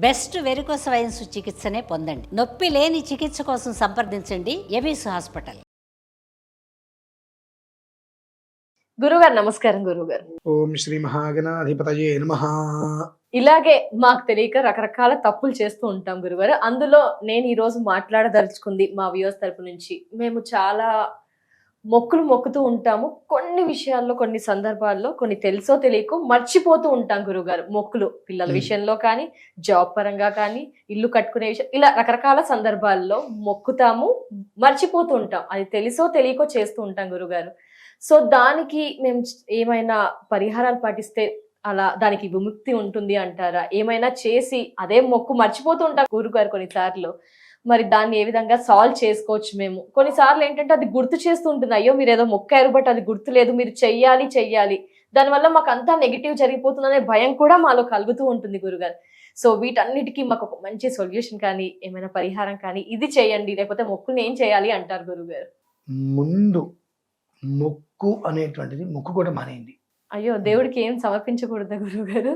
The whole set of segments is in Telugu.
బెస్ట్ వెరికోస్ వెయిన్స్ చికిత్సనే పొందండి. నొప్పి లేని చికిత్స కోసం సంప్రదించండి ఎబిస్ హాస్పిటల్. గురుగారు నమస్కారం. గురుగారు ఓం శ్రీ మహాగణాధిపతయే నమః. ఇలాగే మాకు తెలియక రకరకాల తప్పులు చేస్తూ ఉంటాం గురుగారు. అందులో నేను ఈ రోజు మాట్లాడదలుచుకుంది మా వ్యూవర్స్ తరపు నుంచి, మేము చాలా మొక్కులు మొక్కుతూ ఉంటాము. కొన్ని విషయాల్లో, కొన్ని సందర్భాల్లో, కొన్ని తెలుసో తెలియకో మర్చిపోతూ ఉంటాం గురుగారు. మొక్కులు పిల్లల విషయంలో కానీ, జాబ్ పరంగా కానీ, ఇల్లు కట్టుకునే విషయం, ఇలా రకరకాల సందర్భాల్లో మొక్కుతాము, మర్చిపోతూ ఉంటాం. అది తెలుసో తెలియకో చేస్తూ ఉంటాం గురుగారు. సో దానికి మేము ఏమైనా పరిహారాలు పాటిస్తే అలా దానికి విముక్తి ఉంటుంది అంటారా? ఏమైనా చేసి అదే మొక్కు మర్చిపోతూ ఉంటాం గురుగారు కొన్నిసార్లు. మరి దాన్ని ఏ విధంగా సాల్వ్ చేసుకోవచ్చు? మేము కొన్నిసార్లు ఏంటంటే అది గుర్తు చేస్తూ ఉంటుంది, అయ్యో మీరు ఏదో మొక్కారు బట్ అది గుర్తు లేదు, మీరు చెయ్యాలి, దానివల్ల మాకు అంతా నెగిటివ్ జరిగిపోతుందనే భయం కూడా మాలో కలుగుతూ ఉంటుంది గురుగారు. సో వీటన్నిటికీ మాకు ఒక మంచి సొల్యూషన్ కానీ, ఏమైనా పరిహారం కానీ, ఇది చేయండి లేకపోతే మొక్కుని ఏం చేయాలి అంటారు గురుగారు? ముందు మొక్కు అనేటువంటిది మొక్కు కూడా మానేయండి. అయ్యో దేవుడికి ఏం సమర్పించకూడదా గురుగారు?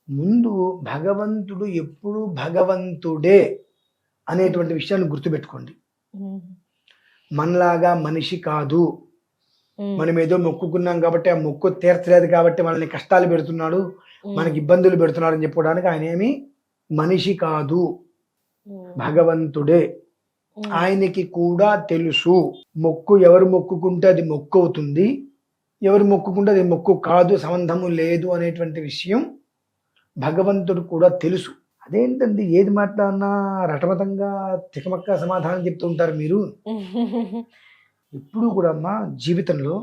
ముందు భగవంతుడు ఎప్పుడు భగవంతుడే అనేటువంటి విషయాన్ని గుర్తుపెట్టుకోండి. మనలాగా మనిషి కాదు. మనం ఏదో మొక్కుకున్నాం కాబట్టి ఆ మొక్కు తీర్చలేదు కాబట్టి మనల్ని కష్టాలు పెడుతున్నాడు, మనకి ఇబ్బందులు పెడుతున్నాడు అని చెప్పుకోవడానికి ఆయన ఏమి మనిషి కాదు, భగవంతుడే. ఆయనకి కూడా తెలుసు మొక్కు ఎవరు మొక్కుకుంటే అది మొక్కు అవుతుంది, ఎవరు మొక్కుకుంటే అది మొక్కు కాదు, సంబంధము లేదు అనేటువంటి విషయం భగవంతుడు కూడా తెలుసు. అదేంటండి ఏది మాట్లాడినా రటమతంగా తికమక్క సమాధానం చెప్తూ ఉంటారు మీరు. ఎప్పుడు కూడా అమ్మా జీవితంలో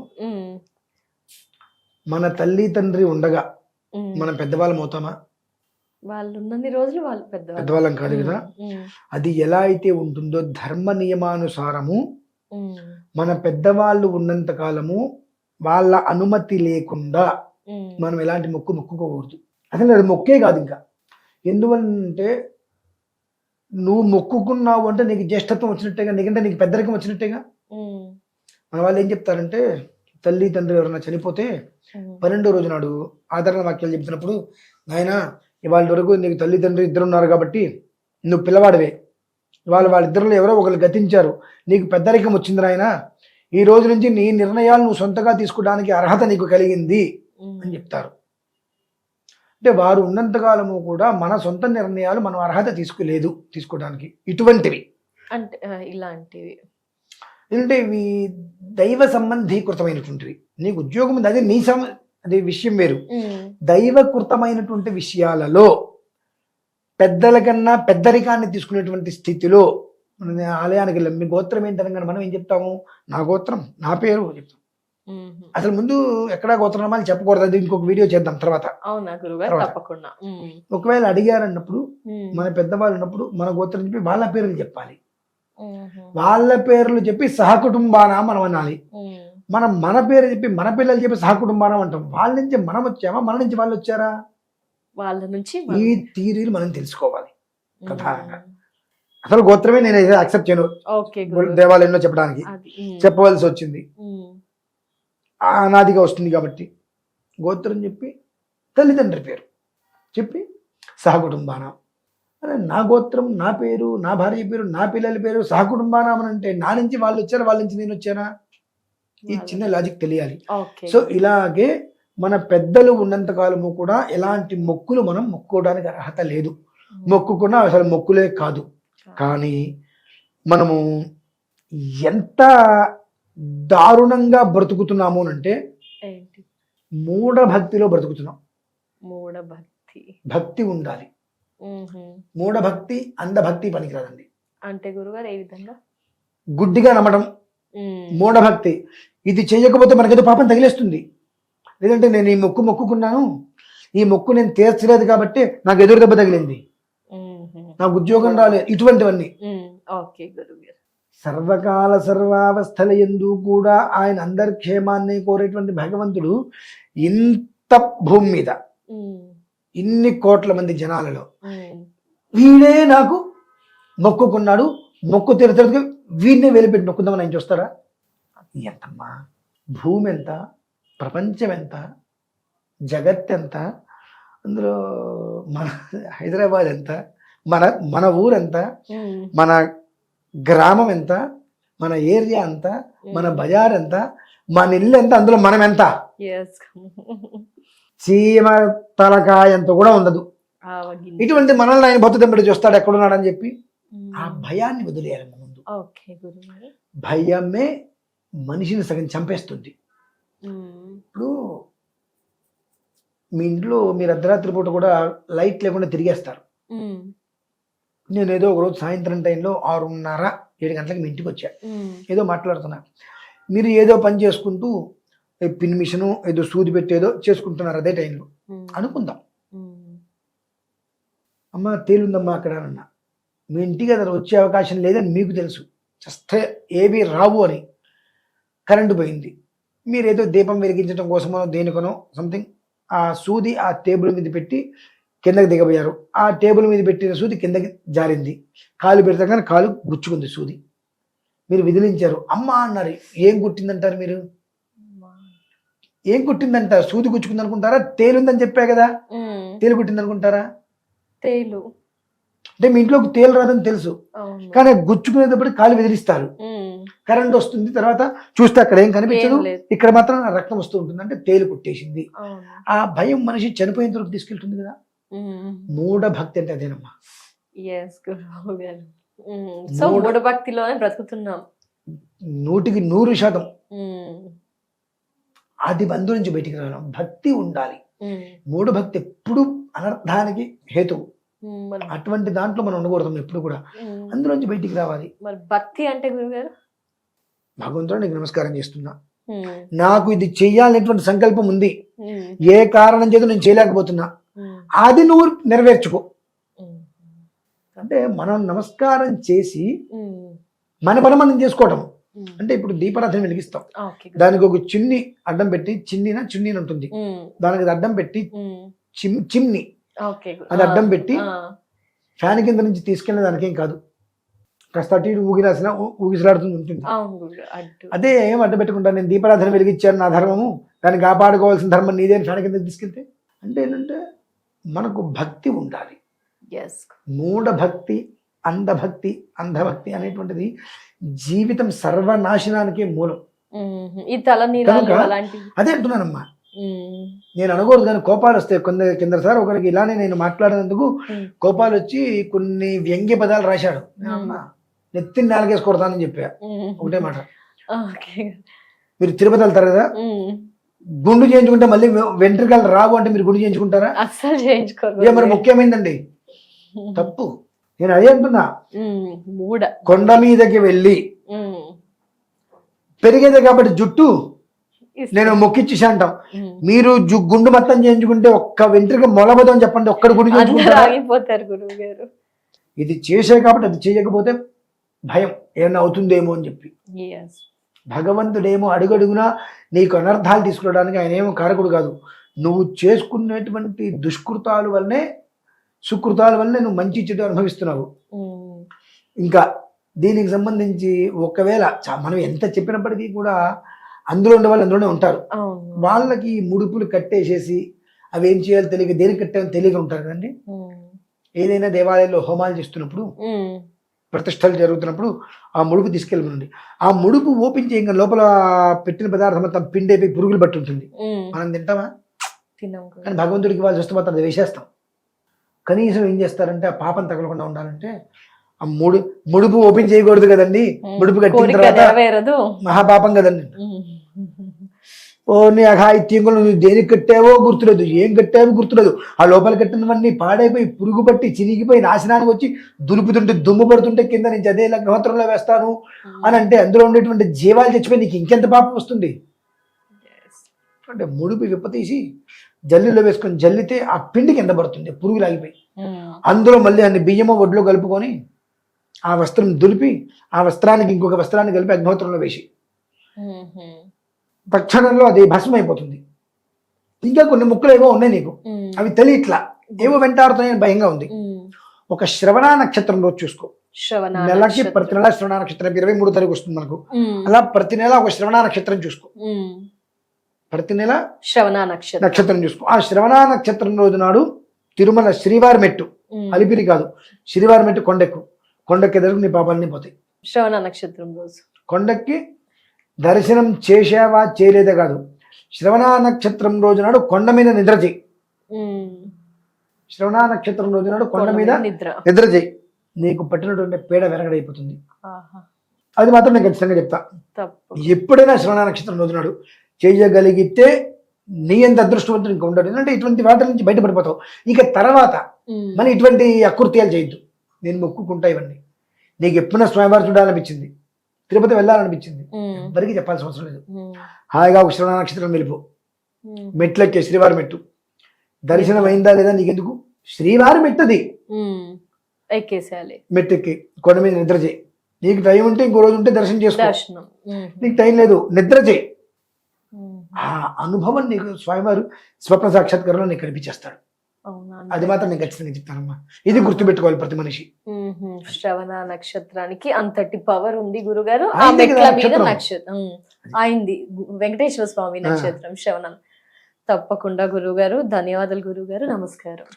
మన తల్లి తండ్రి ఉండగా మనం పెద్దవాళ్ళం అవుతామా? వాళ్ళు ఉన్నన్ని రోజులు వాళ్ళు పెద్దవాళ్ళం కాదు కదా. అది ఎలా అయితే ఉంటుందో ధర్మ నియమానుసారము మన పెద్దవాళ్ళు ఉన్నంత కాలము వాళ్ళ అనుమతి లేకుండా మనం ఎలాంటి మొక్కు మొక్కుకోకూడదు. అసలు అది మొక్కే కాదు. ఇంకా ఎందువల్లంటే నువ్వు మొక్కుకున్నావు అంటే నీకు జ్యేష్ఠత్వం వచ్చినట్టేగా, నీకంటే నీకు పెద్దరికం వచ్చినట్టేగా. మన వాళ్ళు ఏం చెప్తారంటే తల్లి తండ్రి ఎవరైనా చనిపోతే 12వ రోజు నాడు ఆదరణ వాక్యాలు చెప్తున్నప్పుడు, నాయన ఇవాళ వరకు నీకు తల్లి తండ్రి ఇద్దరు ఉన్నారు కాబట్టి నువ్వు పిల్లవాడివే, వాళ్ళిద్దరిలో ఎవరో ఒకరు గతించారు, నీకు పెద్దరికం వచ్చింది నాయన, ఈ రోజు నుంచి నీ నిర్ణయాలు నువ్వు సొంతగా తీసుకోవడానికి అర్హత నీకు కలిగింది అని చెప్తారు. అంటే వారు ఉన్నంతకాలము కూడా మన సొంత నిర్ణయాలు మనం అర్హత తీసుకోవడానికి. ఇటువంటివి అంటే ఇలాంటివి అంటే ఇవి దైవ సంబంధీకృతమైనటువంటివి. నీకు ఉద్యోగం ఉంది, అదే అదే విషయం వేరు. దైవకృతమైనటువంటి విషయాలలో పెద్దల కన్నా పెద్దరికాన్ని తీసుకునేటువంటి స్థితిలో ఆలయానికి వెళ్ళాం. మీ గోత్రం ఏంటనగానే మనం ఏం చెప్తాము? నా గోత్రం, నా పేరు చెప్తాం. అసలు ముందు ఎక్కడా గోత్రనామాలు చెప్పకూడదు. అది ఇంకొక వీడియో చేద్దాం తర్వాత. తప్పకుండా. ఒకవేళ అడిగారన్నప్పుడు మన పెద్దవాళ్ళు ఉన్నప్పుడు మన గోత్రం చెప్పి వాళ్ళ పేర్లు చెప్పాలి. వాళ్ళ పేర్లు చెప్పి సహకుటుంబానా మనం అనాలి. మనం మన పేరు చెప్పి మన పిల్లలు చెప్పి సహకుటుంబానం అంటాం. వాళ్ళ నుంచి మనం వచ్చామా, మన నుంచి వాళ్ళు వచ్చారా? వాళ్ళ నుంచి. ఈ థియరీలు మనం తెలుసుకోవాలి ప్రధానంగా. అసలు గోత్రమే నేను యాక్సెప్ట్ చేయను దేవాలయంలో చెప్పడానికి, చెప్పవలసి వచ్చింది. అనాదిగా వస్తుంది కాబట్టి గోత్రం చెప్పి తల్లిదండ్రి పేరు చెప్పి సహకుటుంబానం. నా గోత్రం, నా పేరు, నా భార్య పేరు, నా పిల్లల పేరు సహకుటుంబానం అంటే నా నుంచి వాళ్ళు వచ్చారా, వాళ్ళ నుంచి నేను వచ్చానా? ఈ చిన్న లాజిక్ తెలియాలి. సో ఇలాగే మన పెద్దలు ఉన్నంత కాలము కూడా ఎలాంటి మొక్కులు మనం మొక్కుకోవడానికి అర్హత లేదు. మొక్కుకున్నా అసలు మొక్కులే కాదు. కానీ మనము ఎంత దారుణంగా బ్రతుకుతున్నాము అంటే మూఢభక్తిలో బ్రతుకుతున్నాం. భక్తి ఉండాలి. మూఢభక్తి, అంధభక్తి పనికిరాదండి. అంటే గురుగారు ఏ విధంగా? గుడ్డిగా నమ్మడం మూఢభక్తి. ఇది చేయకపోతే మనకేదో పాపం తగిలేస్తుంది, లేదంటే నేను ఈ మొక్కు మొక్కుకున్నాను, ఈ మొక్కు నేను తీర్చలేదు కాబట్టి నాకు ఎదురు దెబ్బ తగిలింది, నాకు ఉద్యోగం రాలేదు, ఇటువంటివన్నీ. సర్వకాల సర్వావస్థల యందు కూడా ఆయన అందరి క్షేమాన్ని కోరేటువంటి భగవంతుడు ఇంత భూమి మీద ఇన్ని కోట్ల మంది జనాలలో వీడే నాకు మొక్కుకున్నాడు, మొక్కు తీర్చడానికి వీడినే వెలిపెట్టి నొక్కుందామని ఆయన చూస్తారా? ఎంతమ్మా, భూమి ఎంత, ప్రపంచం ఎంత, జగత్ ఎంత, అందులో మన హైదరాబాద్ ఎంత, మన మన ఊరు ఎంత, మన గ్రామం ఎంత, మన ఏరియా ఎంత, మన బజార్ ఎంత, మన ఇల్లు ఎంత, అందులో మనం ఎంత, చీమ తలకాయ ఎంత కూడా ఉండదు. ఇటువంటి మనల్ని ఆయన భక్తు దెంబడి చూస్తాడు ఎక్కడున్నాడని చెప్పి ఆ భయాన్ని వదిలేయాలి ముందు. భయమే మనిషిని సగం చంపేస్తుంది. ఇప్పుడు మీ ఇంట్లో మీరు అర్ధరాత్రి పూట కూడా లైట్ లేకుండా తిరిగేస్తారు. నేను ఏదో ఒకరోజు సాయంత్రం టైంలో 6:30, 7 గంటలకు మీ ఇంటికి వచ్చా, ఏదో మాట్లాడుతున్నా, మీరు ఏదో పని చేసుకుంటూ పిన్ మిషను ఏదో సూది పెట్టేదో చేసుకుంటున్నారు అదే టైంలో అనుకుందాం. అమ్మ తేలుందమ్మా అక్కడ అన్న, మీ ఇంటికి అతను వచ్చే అవకాశం లేదని మీకు తెలుసు, చస్తే ఏవి రావు అని. కరెంటు పోయింది, మీరు ఏదో దీపం వెలిగించడం కోసమో దేనికనో సంథింగ్ ఆ సూది ఆ టేబుల్ మీద పెట్టి కిందకి దిగబోయారు. ఆ టేబుల్ మీద పెట్టిన సూది కిందకి జారింది, కాలు పెడితే కానీ కాలు గుచ్చుకుంది సూది. మీరు విదిలించారు, అమ్మ అన్నారు. ఏం కుట్టిందంటారు మీరు? ఏం కుట్టిందంటారు? సూది గుచ్చుకుంది అనుకుంటారా? తేలుందని చెప్పా కదా, తేలు కుట్టింది అనుకుంటారా? తేలు అంటే మీ ఇంట్లోకి తేలు రాదని తెలుసు, కానీ గుచ్చుకునేటప్పుడు కాలు విదిలిస్తారు. కరెంట్ వస్తుంది, తర్వాత చూస్తే అక్కడ ఏం కనిపించదు, ఇక్కడ మాత్రం రక్తం వస్తూ ఉంటుంది, అంటే తేలు కుట్టేసింది. ఆ భయం మనిషి చనిపోయిన తర్వాత తీసుకెళ్తుంది కదా. మూఢ భక్తి అంటే అదేనమ్మా. మూఢభక్తిలోనే బ్రతుకుతున్నాం 100%. అది బంధు నుంచి బయటికి రావడం. భక్తి ఉండాలి. మూఢభక్తి ఎప్పుడు అనర్థానికి హేతువు. అటువంటి దాంట్లో మనం ఉండకూడదు ఎప్పుడు కూడా, అందులోంచి బయటికి రావాలి. మరి భక్తి అంటే గురుగారు, భగవంతుడు నీకు నమస్కారం చేస్తున్నా, నాకు ఇది చెయ్యాలనేటువంటి సంకల్పం ఉంది, ఏ కారణం చేత నేను చేయలేకపోతున్నా, అది నువ్వు నెరవేర్చుకో. అంటే మనం నమస్కారం చేసి మన పని మనం చేసుకోవటం. అంటే ఇప్పుడు దీపారాధన వెలిగిస్తాం, దానికి ఒక చిన్ని అడ్డం పెట్టి, చున్నీ ఉంటుంది, దానికి అడ్డం పెట్టి చిమ్ని అది అడ్డం పెట్టి ఫ్యాన్ కింద నుంచి తీసుకెళ్ళిన దానికేం కాదు, కాస్త అటు ఇటు ఊగిసలాడుతుంది ఉంటుంది. అదే ఏం అడ్డం పెట్టుకుంటా, నేను దీపారాధన వెలిగించాను, నా ధర్మము, దాన్ని కాపాడుకోవాల్సిన ధర్మం నీదే ఫ్యాన్ కింద తీసుకెళ్తే. అంటే ఏంటంటే మనకు భక్తి ఉండాలి. మూఢభక్తి, అంధభక్తి అనేటువంటిది జీవితం సర్వనాశనానికే మూలం. అదే అంటున్నానమ్మా, నేను అనకూడదు కానీ కోపాలు వస్తాయి. కిందసారి ఒకరికి ఇలానే నేను మాట్లాడినందుకు కోపాలు వచ్చి కొన్ని వ్యంగ్య పదాలు రాశాడు. నెత్తిని నాలుగేసుకొడతానని చెప్పా, ఒకటే మాట. మీరు తిరుపతి వెళ్తారు కదా, గుండు చేయించుకుంటే మళ్ళీ వెంట్రుకలు రావు అంటే మీరు గుండు చేయించుకుంటారా? అస్సలు చేయించుకోరు. ఇదే మరి ముఖ్యమైనదండి, తప్పు. నేను అదే అంటున్నా, కొండ మీదకి వెళ్ళి పెరిగేదే కాబట్టి జుట్టు నేను మొక్కిచ్చేసి అంటాం. మీరు గుండు మొత్తం చేయించుకుంటే ఒక్క వెంట్రుక మొలబోదని చెప్పండి, ఒక్కడు గుండు చేయించుకుంటారు. ఇది చేసే కాబట్టి అది చేయకపోతే భయం ఏమన్నా అవుతుందేమో అని చెప్పి. భగవంతుడేమో అడుగడుగునా నీకు అనర్థాలు తీసుకోవడానికి ఆయన ఏమో కారకుడు కాదు. నువ్వు చేసుకునేటువంటి దుష్కృతాల వల్లనే, సుకృతాల వల్లనే నువ్వు మంచి చెడు అనుభవిస్తున్నావు. ఇంకా దీనికి సంబంధించి ఒకవేళ మనం ఎంత చెప్పినప్పటికీ కూడా అందులో ఉండే వాళ్ళు అందులోనే ఉంటారు. వాళ్ళకి ముడుపులు కట్టేసేసి అవి ఏం చేయాలో తెలియక, దేనికి కట్టాలో తెలియక ఉంటారు కదండి. ఏదైనా దేవాలయంలో హోమాలు చేస్తున్నప్పుడు, ప్రతిష్టలు జరుగుతున్నప్పుడు ఆ ముడుపు తీసుకెళ్ళమనండి. ఆ ముడుపు ఓపెన్ చేయంగా లోపల పెట్టిన పదార్థం మొత్తం పిండి అయిపోయి పురుగులు పట్టి ఉంటుంది. మనం తింటామా? కానీ భగవంతుడికి వాళ్ళు చూస్తే మాత్రం అది వేసేస్తాం. కనీసం ఏం చేస్తారంటే ఆ పాపం తగలకుండా ఉండాలంటే ఆ ముడుపు ఓపెన్ చేయకూడదు కదండి. ముడుపు కట్టిన తర్వాత మహాపాపం కదండి. ఓ నీ అఘాయిత్యంగా నువ్వు దేనికి కట్టావో గుర్తులేదు, ఏం కట్టావో గుర్తులేదు. ఆ లోపల కట్టినవన్నీ పాడైపోయి పురుగు పట్టి చినిగిపోయి నాశనానికి వచ్చి దులుపుతుంటే దుమ్ము పడుతుంటే కింద నుంచి అదే అగ్నిహోత్రంలో వేస్తాను అని అంటే అందులో ఉండేటువంటి జీవాలు చచ్చిపోయి నీకు ఇంకెంత పాపం వస్తుంది. అంటే ముడుపు విప్పతీసి జల్లిలో వేసుకొని జల్లితే ఆ పిండి కింద పడుతుంది, పురుగులు ఆగిపోయి. అందులో మళ్ళీ అన్ని బియ్యమో ఒడ్లో కలుపుకొని ఆ వస్త్రం దులిపి ఆ వస్త్రానికి ఇంకొక వస్త్రాన్ని కలిపి అగ్నిహోత్రంలో వేసి తక్షణంలో అది భస్మం అయిపోతుంది. ఇంకా కొన్ని ముక్కలు ఏవో ఉన్నాయి నీకు, అవి తెలియట్లా, ఏవో వెంటాడుతున్నాయని భయంగా ఉంది. ఒక శ్రవణ నక్షత్రం రోజు చూసుకో. నెలకి ప్రతి నెల శ్రవణ నక్షత్రం 23వ తారీఖు వస్తుంది మనకు. అలా ప్రతి నెల ఒక శ్రవణ నక్షత్రం చూసుకో. ప్రతి నెల శ్రవణ నక్షత్రం. నక్షత్రం చూసుకో. ఆ శ్రవణ నక్షత్రం రోజు నాడు తిరుమల శ్రీవారి మెట్టు, అలిపిరి కాదు, శ్రీవారి మెట్టు కొండెక్కి ఎదురు నీ పాపాలన్నీ పోతాయి. శ్రవణ నక్షత్రం రోజు కొండకి దర్శనం చేసావా చేయలేదా కాదు, శ్రవణ నక్షత్రం రోజు నాడు కొండ మీద నిద్ర చేయి. శ్రవణ నక్షత్రం రోజు నాడు కొండ మీద నిద్ర చేయి, నీకు పట్టినటువంటి పీడ వెరగడైపోతుంది. అది మాత్రం నేను ఖచ్చితంగా చెప్తా. ఎప్పుడైనా శ్రవణ నక్షత్రం రోజు నాడు చేయగలిగితే నీ ఎంత అదృష్టవంతుడు ఇంకా ఉండడు. ఎందుకంటే ఇటువంటి వాటి నుంచి బయటపడిపోతావు. ఇక తర్వాత మళ్ళీ ఇటువంటి అకృత్యాలు చేయొద్దు. నేను మొక్కుకుంటా ఇవన్నీ. నీకు ఎప్పుడైనా స్వయంవారు చూడాలనిపించింది, తిరుపతి వెళ్ళాలనిపించింది, ఎవరికి చెప్పాల్సిన అవసరం లేదు. హాయిగా ఒక శ్రవణ నక్షత్రం వెళ్ళిపో, మెట్లెక్కే శ్రీవారి మెట్టు. దర్శనం అయిందా లేదా నీకెందుకు, శ్రీవారి మెట్టది ఎక్కేసేయాలి. మెట్టెక్కి కొండ మీద నిద్ర చేయి. నీకు టైం ఉంటే ఇంకో రోజు ఉంటే దర్శనం చేసుకో, నీకు టైం లేదు నిద్ర చేయి. ఆ అనుభవం నీకు స్వయంవారు స్వప్న సాక్షాత్కారంలో నీకు కనిపించేస్తాడు. అది మాత్రం నేను ఖచ్చితంగా చెప్తానమ్మా. ఇది గుర్తుపెట్టుకోవాలి ప్రతి మనిషి. శ్రవణ నక్షత్రానికి అంతటి పవర్ ఉంది గురుగారు. ఆ మెట్ల మీద నక్షత్రం అయింది వెంకటేశ్వర స్వామి నక్షత్రం శ్రవణ. తప్పకుండా గురుగారు, ధన్యవాదాలు గురుగారు, నమస్కారం.